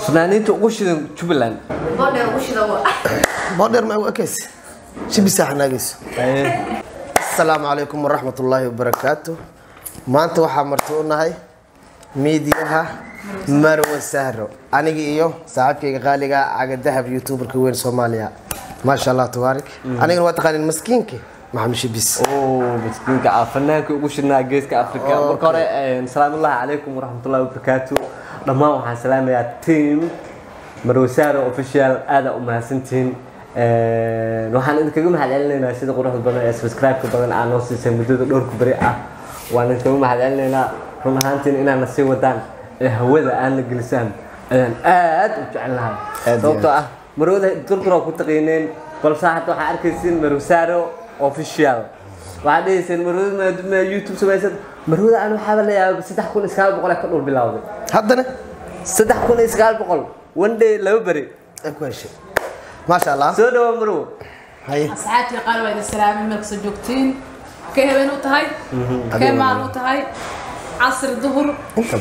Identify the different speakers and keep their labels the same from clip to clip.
Speaker 1: فنانينta ugu shidan Jubaland
Speaker 2: بودر وشيدا
Speaker 3: بودر ما هو أكيس شو بيساح ناقص السلام عليكم ورحمة الله وبركاته ما أنت وحمرتونا هاي ميدياها مروة سهرو أنا جيو ساعات كي غالية عقد ذهب يوتيوبر كوين سوماليا ما شاء الله تبارك أنا الوقت قال المسكين كي ما عم شي بس
Speaker 1: مسكين كعفنان كوش الناقص كأفريقيا بركورة السلام الله عليكم ورحمة الله وبركاته لما وحنا سلام يا تيم مروة سهرو أوفيشال هذا ومحسنتين waxaan idin kaga mahadcelinaynaa sida quruxda badan ee subscribe-ka badan aan noo siisay muddada dhowr bari ah waan idin kaga mahadcelinaynaa run ahaantiin inaad na sii wadaan ee hawada aan la gelisaan ayaan aad u jecelahay sababtoo ah marwada durdur ku taqeeneen balse hadda waxaa arkaysiin Marow Sahro official waxaa dhaysan marwada ma YouTube samaysan marwada aan waxa la yaab 3900 ka dhul bilowday
Speaker 3: haddana
Speaker 1: 3900 one day laba bari
Speaker 3: أكويش ما شاء الله
Speaker 1: سودو مرو
Speaker 3: هاي
Speaker 2: ساعات قالوا إذا السلام مركز جوكتين كهبنو تهاي كمالو تهاي عصر الظهر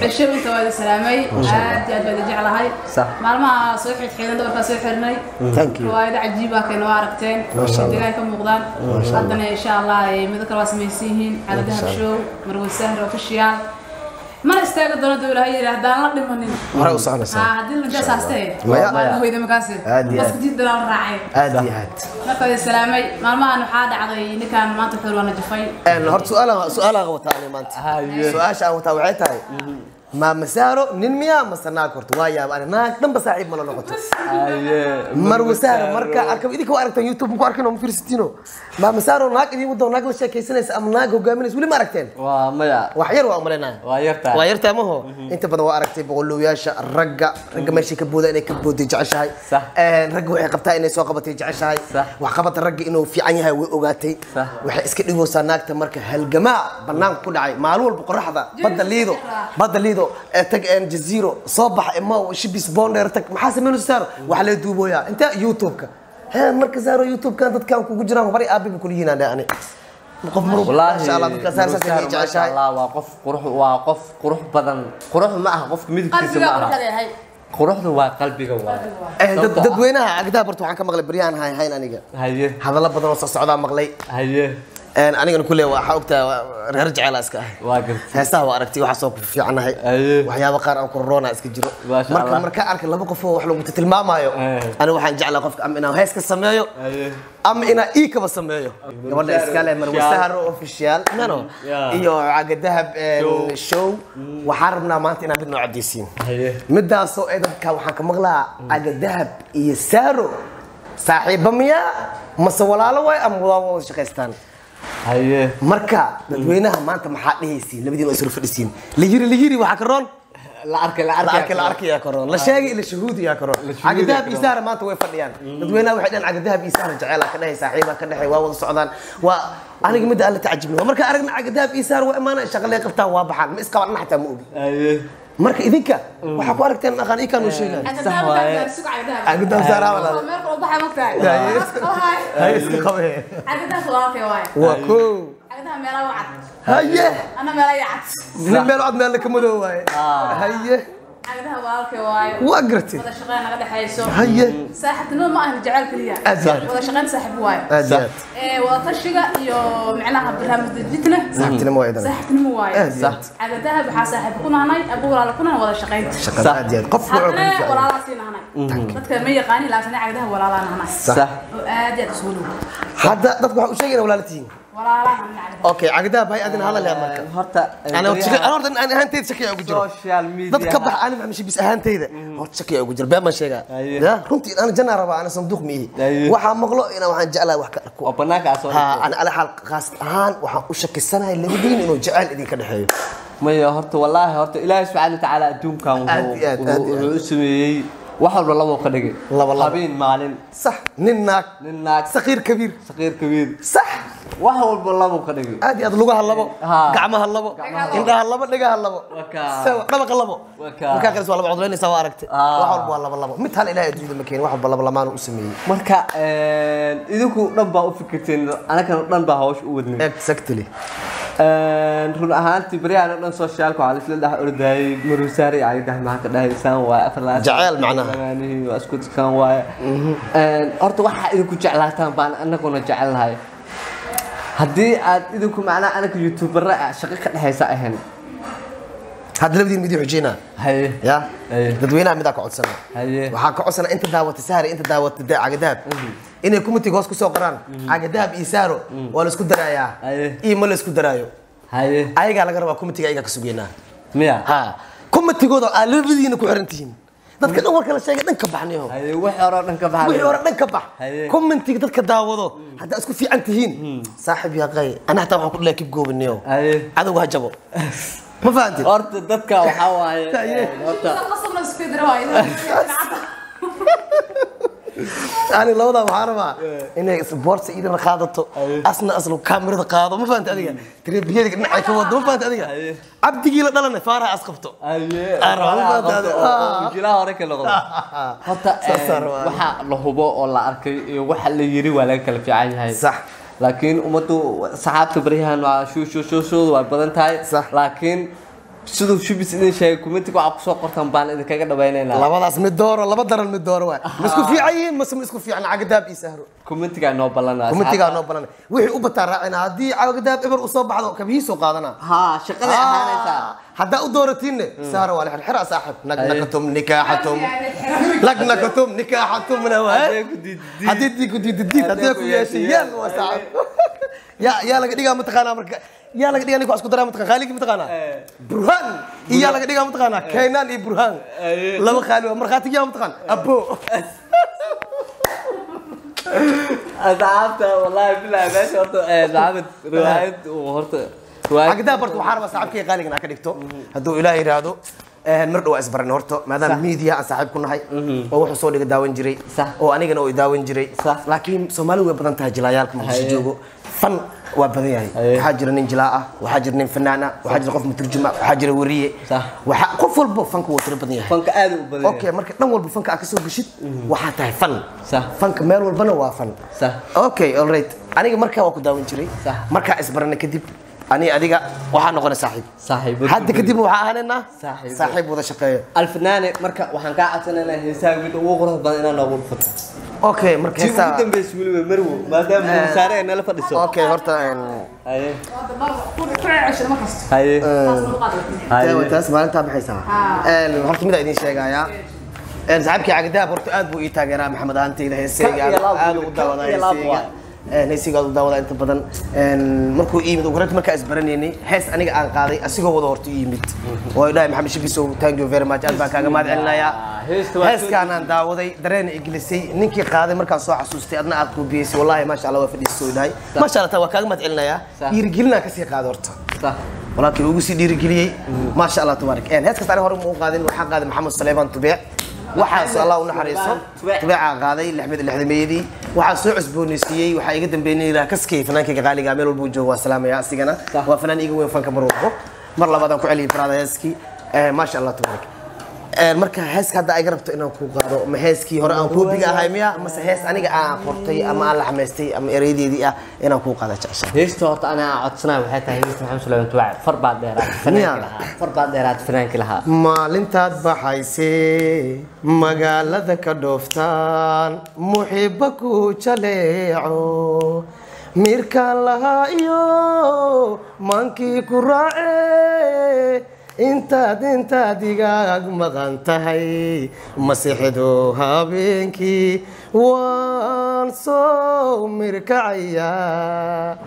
Speaker 2: عشاء انت وهذا سلامي عاد بدي اجي على هاي مالما صيحت حين دور صيح حرني
Speaker 3: ثانك يو
Speaker 2: وايد عجيبه كانوا عرفتين دغاي كمقدان حدنا ان شاء الله مذكر واسميسيين على ذهب شو مروه سهر اوفيشال ما استاغ دون دولة هي هدان لا دمنين
Speaker 3: مرة وصحنا سوا
Speaker 2: هادي اللي جاساستي
Speaker 3: ما
Speaker 2: هو إذا مكاسب بس جديد دولار راعي
Speaker 3: عادي عاد
Speaker 2: نقول السلامي مالما أنا حاد عضي نكان ما تفعل وانا جفاي
Speaker 3: هرت سؤال غوتاني ما أنت سؤال شو توعيتها ما مساره ننميا مسنا كرت ويا أنا ناك دم بصاحب ملا نقطة مروة سهرو مركا أركب إذا كوا أركتين يوتيوب مكوا أركنهم في ستينو ما مساره ناك إذا ودوا ناك وش كيسنس أم ناك وجامنس ولا ما أركتين
Speaker 1: وما
Speaker 3: وحير وأمرنا ويرتا ما هو أنت بدو أركتي بقول له ياش الرجع ماشي كبودة إنك كبودة جعشاي رجع وحقبتها إني سوق قبتي جعشاي وحقبت الرجع إنه في عينها وقعتي وحسكت له سناك تمرك هالجماعة بنام كل عين معلول بقرح هذا بدل ليدو تك ان جزيرو صباح اما وشبيس بوندر تك محاسب منو سار وحلا دوبويا انت يوتيوبك ها مركز سارو يوتيوب كان دد كان كوجو جيران بري ابي كلينا يعني قف مرو
Speaker 1: والله
Speaker 3: ان شاء الله دد سار سار
Speaker 1: ما شاء الله واقف قروح بدن قروح ما قف ميدكيسه ما quruxdu waa qalbiga waa
Speaker 3: dadweynaha agdaa bartu waxaan ka maqlay bariyaan hayn aniga
Speaker 1: haye
Speaker 3: hadalla badan oo socdaa maqlay
Speaker 1: haye
Speaker 3: anigana kullee waxa ogtaa reer jecel iska ah
Speaker 1: waa gartay
Speaker 3: heesaha waa aragtay waxa soo fiicanahay waxyaabo qaar aan corona iska jiro marka arkay laba qof oo wax lagu tilmaamayo ana waxaan jeclaa qofka am inaan hees ka sameeyo am ina kaba sameeyo gabadha iska leh Marow Sahro official nano iyo cagad dahab show waxaan rabnaa maanta inaan bidno cadeysiin midaas oo dadka waxaan ka maqlaa cagad dahab iyo Sahro saaxiibo miya mase walaalo way am wada shaqeystaan haye marka dadweynaha maanta maxaa dhahaysiin labadiin oo isru fadhisiin la yiri waxa ka roon la arkay ya karoon la sheegay ila shahuud ya karoon cagad dahab iyo Sahro maanta way fadhiyaan dadweynaha waxay dhan cagad dahab iyo Sahro jecel ka dhahay saaxiiba ka dhahay waa wada socdaan waa aniga mid alla taajibna marka aragna cagad dahab iyo Sahro waa imaana shaqale qabtaan waa baxaan ma iska wadna xataa ma ogi haye marka idinka waxa ku aragteen aqaan ii kanu sheegan
Speaker 2: sax waay
Speaker 3: cagad dahab Sahro wala
Speaker 2: meel qolo baxay magtaay
Speaker 3: hay iska qabee
Speaker 2: cagad dahab waay
Speaker 3: waa ko
Speaker 2: عقدها ميلا وعد
Speaker 3: هيه
Speaker 2: أنا ميلا يعد
Speaker 3: ميلا وعد ميلا كمدو واي هيه
Speaker 2: عقدها والكي واي
Speaker 3: وقرتي
Speaker 2: ولا شغلنا قد حيسو
Speaker 3: هيه
Speaker 2: ساحة نور ما أهل جعل كليا ولا شغلنا ساحب واي
Speaker 3: أزيد
Speaker 2: ولا تشجع يو معناها برهامة الجتنة
Speaker 3: ساحتنا مو وايد
Speaker 2: ساحتنا مو وايد صح عقدها بحاسة كنا هناي أبو ولا كنا ولا شقين
Speaker 3: صح أزيد قف
Speaker 2: ولا لا سينا هناي تذكر مية قاني لا سنة عقدها ولا لا هناي
Speaker 3: صح
Speaker 2: أزيد سولو
Speaker 3: حتى تذكر شيء ولا لتين اوكي عقدها باي اذن هذا اللي امرك
Speaker 1: horta
Speaker 3: انا ahaantayda shakiya ugu jiro
Speaker 1: social media
Speaker 3: dad ka bax aan maxay bis ahaantayda horta shakiya ugu jiro baa sheega ya runtii ana janna raba ana sanduuq mihi waxa maqlo ina waxaan jeclaa wax ka arko
Speaker 1: oo banaanka soo
Speaker 3: ana ala xal qaas ahaan waxaan u shakisanahay labadiin inuu jecel idin ka dhaxeeyo
Speaker 1: maya horta wallahi horta ilaahay subhanahu wa ta'ala adduunkan wuxuu u sameeyay واحد ولا لبو كدغي لبين مالين
Speaker 3: صح نناك صغير كبير صح
Speaker 1: واحد ولا لبو كدغي
Speaker 3: ادي اد لوغها لبو غعمها لبو indhaha labo dhigaha labo sawa dhabaqa labo marka kale soo labo codleyn soo aragtay wax walba labo mid hal ilaahay adduunka ma keen wax walba labo lamaan u sameeyay
Speaker 1: marka idinku dhan baa u fikirteen anaga dhan baa hawsh u wadnay
Speaker 3: exactly
Speaker 1: run ahaantii bariyahan oo dhan socialka waxaa isla dhex ordayay maruusaari ay dhahay maxaa ka dhahaysaan waa afar
Speaker 3: jacayl macnaha
Speaker 1: waa isku dadkan waaye horta waxa idinku jeclaataan baan annaguna jecelnahay haddii aad idinku macnaha anaga youtuberra shaqo ka dhexaysa ahayn
Speaker 3: had labadiin mid xujina
Speaker 1: haye
Speaker 3: ya dadweynaha mid ka codsana
Speaker 1: haye
Speaker 3: waxa ka codsana inta daawata sahari inta daawata cagadaab inay kumitiga hoos ku soo qoraan cagadaab iyo saaro waa la isku daraayaa iyo ma la isku daraayo haye ayaga laga rabaa kumitiga ayaga ka sugeynaa miya ha kumitigooda aad labadiina ku xirantihiin dadka dhan warka la sheegay dhan ka baxniyo haye wax hore dhan ka bax wax hore dhan ka bax kumitiga dadka daawado hadda isku fiican tihiin saaxiib yaa qay ana taa waxaan ku dhalaay kib goobniyo haye adigu ha jabo ما فهمت
Speaker 1: أرد دتك وحواي
Speaker 2: خلصنا سبيد رواية
Speaker 3: أنا لو ده محاربة إنه سبورت إيد رخاضته أصلا كاميرا قاضي ما فهمت أديك تري بيدك نحكي وضو ما فهمت أديك عبد جيل ده لنا فارع أسقفته أنا ما فهمت هذا
Speaker 1: جيلا هوريك اللغة حتى وح لهبو ولا أركي وح اللي يري ولا كل في عين هاي
Speaker 3: صح
Speaker 1: لكن أمته صحابته بريهان شو وبدن تاي لكن sidoo shubis in shay commentiga waxa ku soo qortaan baan idin kaga dhawaynayna
Speaker 3: labadaas mid dooro laba daran mid dooro waa isku fiicayin ma isku fiican cagadaab iyo sahro
Speaker 1: commentiga noo balana
Speaker 3: wixii u bataa raacina hadii cagadaab ibar u soo baxdo kabihiiso qaadana
Speaker 1: ha shaqada ahaanaysa
Speaker 3: hadda u dooratiin sahro wala xira saaxib nagnakum nikahatum nagnakum nikahatum na waa hadii ku diidid hadii ku yeeshiyaan waa saaxib يا لقى ديجا متقانا مرك يا لقى ديجا نيكو أسكت درا متقانا خالي متقانا برهان يا لقى ديجا متقانا كينان إبرهان لما خالو مرخاتي يا متقانا أبو
Speaker 1: أتعبت والله بالله باش هرت لعبت رواية وهرت رواية
Speaker 3: عقدها برضو حارة صاحب كي قالي أنا كديكتو هدو إلهي هادو مرد واسبرن هرتو مادام ميديا صاحب كنا هاي oo wuxuu soo dhigay daawan jiray oo anigana oo daawan jiray laakiin Soomaalidu way badan tahay jilaayaalka markay joogo fan waa badan yahay waxa jira nin jilaa ah waxa jira nin fanaana waxa jira qof mutarjuma waxa jira wariye waxa qof walba fanku waa tiro badan yahay
Speaker 1: fanka aad u badan
Speaker 3: okay marka dhan walba fanka ka soo gashid waxa tahay fan fanka meel walbana waa fan okay all right aniga marka waa ku daawan jiray marka isbarana kadib أنا أديك وحنا نقول صاحب حد كتب وحنا صاحب وذا شقية
Speaker 1: الفنان مركا وحنا قاعدين أنا حساب وغرف بنا نقول فترة
Speaker 3: أوكي مركا
Speaker 1: حساب جدا بس ولي مرو ما دام مسارع أنا لفت السوق
Speaker 3: أوكي هرتا
Speaker 1: هاي
Speaker 3: هاي وتاس ما أنت بحسها هرتا مدة إدين شيء يا صاحبك عقدها هرتا أدبو إيتاجرا محمد أنتي له السيج أدبو داونا نسيجا داودا أنت بدن مركو إيمد وقرأت مركا إسبرانيني حس أنا عن قاضي أسيجا وضورت إيمد وإلهي محمد شبيسو thank you very much ألبا كاجا ما دعنا يا حس كان عن داودا درين إجلسي نيكي قاضي مركا صاح سوستي أدنى أكو بيس والله ما شاء الله وفي السوداء ما شاء الله توا كاجا ما دعنا يا يرجلنا كسي قاضورت ولكن وجوسي يرجلي ما شاء الله تبارك حس كتار هرم قاضي وحق قاضي محمد سليمان تبيع waxaa Allah u naxariiso tabaca qaaday Axmed Al-Xadmeedi waxaa soo cusboonaysiiyay waxa iga dambeeyay kaskay fanaanka qaaliga meel walba joogo waa salaamaya asigana waa fanaan iga weyn fanka marwaqo mar labaad ku celiyo bradayaski ma sha Allah tabarak marka heeska hadda ay garabto inaan ku qaado ma heeskii hore aan koobiga ahay miya ama hees aniga aan qortay ama aan la xameystay ama ereydeedii ah inaan ku qaado jeceshay
Speaker 1: heesta horta ana codsanahay waxay tahay heesta Maxamed Suleymaan Tuwac farbaad dheeraad fanaanka lahaa
Speaker 3: maalintaad baxaysay magaalada ka dhooftaan muxiba ku jaleeco mirka lahaa iyo mankii ku raacay intaad igaag maqan tahay masixdo habeenkii waan soo mirkacayaa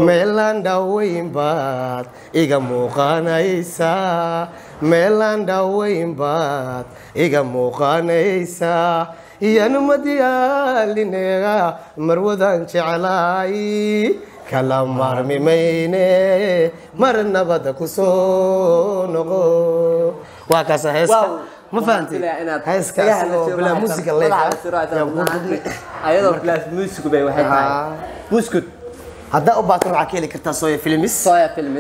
Speaker 3: meelaan dhaweyn baad iga muuqanaysaa meelaan dhaweyn baad iga muuqanaysaa iyanu madiyaalinega marwadan jeclaay kala marmi mayne mar nabada ku soo noqo waa kaas heeska ma fahanti heeska bila musiga
Speaker 1: ayadoo bila musiga bay waxay tahay buskut
Speaker 3: hadda u baato waxa kale kartaa Soya Films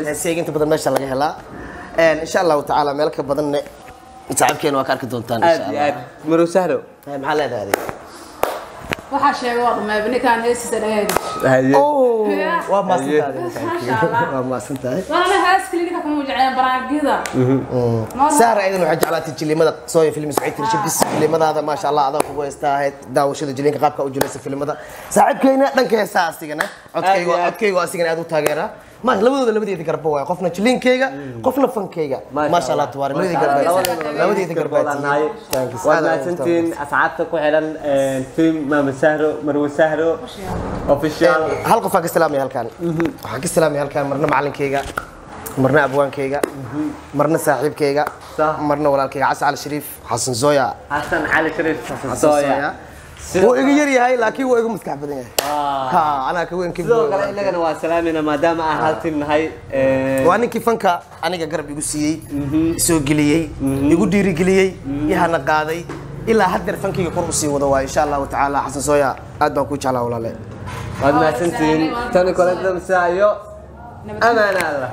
Speaker 3: heeska inta badan meesha laga helaa insha Allah ta'ala meel ka badan saacibkeena waa ka arki doontaan insha Allah
Speaker 1: maro sahlo
Speaker 3: maxaa leedahay
Speaker 2: waxa sheegay waa ma bini kan heesisa dhageeyay
Speaker 3: وما سنتهي
Speaker 2: وانا هاس كلينيك كم وجعان براقيدا
Speaker 3: سهر ايضا waxay jeclaatay jilimada soo films waxay tirshi bis filimada ma sha Allah aad ku weystaahay daawashada jilinka qaabka u jilaysa filimada saaxiibkeena dhanka heesaa asigana codkayga asigana aad u taageera ما labadooda garba way qofna jilinkeyga qofna fankeyga ma sha Allah tabaar labadooda garba
Speaker 1: وماسنتين أسعدت كحيلان فيلم مام سهرو مرو سهرو official
Speaker 3: هل قفا كسلامي هالكان waxaan ka salaamay halkaan marna macalinkeyga marna abwaankeyga marna saaxiibkeyga marna walaalkeyga Xasan Ali Shariif Xasan Zoya
Speaker 1: حسن علي شريف حسن صويا
Speaker 3: هو iga yar yahay laakiin waa iga maskax badan yahay ha ana ka weyn kibir
Speaker 1: sidoo kale ilagana waa salaamina maadaama aan haltiin nahay
Speaker 3: waa ninkii fanka aniga garab igu siiyay soo geliyay igu dhiiri geliyay yaana qaaday ilaa hadda fankayga kor u sii wado waa insha Allah ta'ala Xasan Zoya aad baan ku jeclaa walaalahay
Speaker 1: waad maasantiin tan kale damsaayo amaana Allah